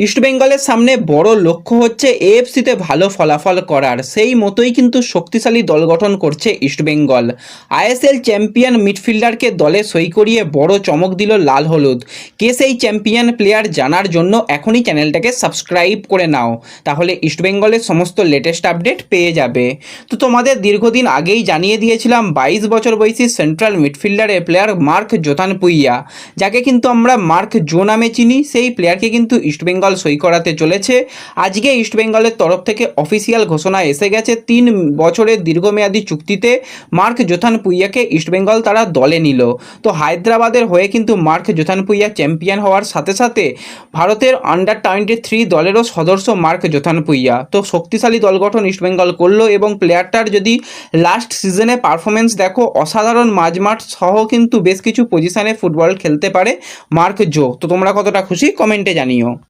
ইস্টবেঙ্গলের সামনে বড় লক্ষ্য হচ্ছে এএফসিতে ভালো ফলাফল করার। সেই মতোই কিন্তু শক্তিশালী দল গঠন করছে ইস্টবেঙ্গল। আইএসএল চ্যাম্পিয়ন মিডফিল্ডারকে দলে সই করিয়ে বড় চমক দিল লাল হলুদ। কে সেই চ্যাম্পিয়ন প্লেয়ার জানার জন্য এখনই চ্যানেলটাকে সাবস্ক্রাইব করে নাও, তাহলে ইস্টবেঙ্গলের সমস্ত লেটেস্ট আপডেট পেয়ে যাবে। তো তোমাদের দীর্ঘদিন আগেই জানিয়ে দিয়েছিলাম 22 বছর বয়সী সেন্ট্রাল মিডফিল্ডারের প্লেয়ার মার্ক জোথানপুইয়া, যাকে কিন্তু আমরা মার্ক জো নামে চিনি, সেই প্লেয়ারকে কিন্তু ইস্টবেঙ্গল সই করাতে চলেছে। আজকে ইস্টবেঙ্গলের তরফ থেকে অফিসিয়াল ঘোষণা এসে গেছে, 3 বছরের দীর্ঘমেয়াদী চুক্তিতে মার্ক জোথানপুইয়াকে ইস্টবেঙ্গল তারা দলে নিল। তো হায়দ্রাবাদের হয়ে কিন্তু মার্ক জোথানপুইয়া চ্যাম্পিয়ন হওয়ার সাথে সাথে ভারতের আন্ডার-23 দলেরও সদস্য মার্ক জোথানপুইয়া। তো শক্তিশালী দল গঠন ইস্টবেঙ্গল করলো এবং প্লেয়ারটার যদি লাস্ট সিজনে পারফরমেন্স দেখো, অসাধারণ মাঝমাঠ সহ কিন্তু বেশ কিছু পজিশনে ফুটবল খেলতে পারে মার্ক জো। তো তোমরা কতটা খুশি কমেন্টে জানিও।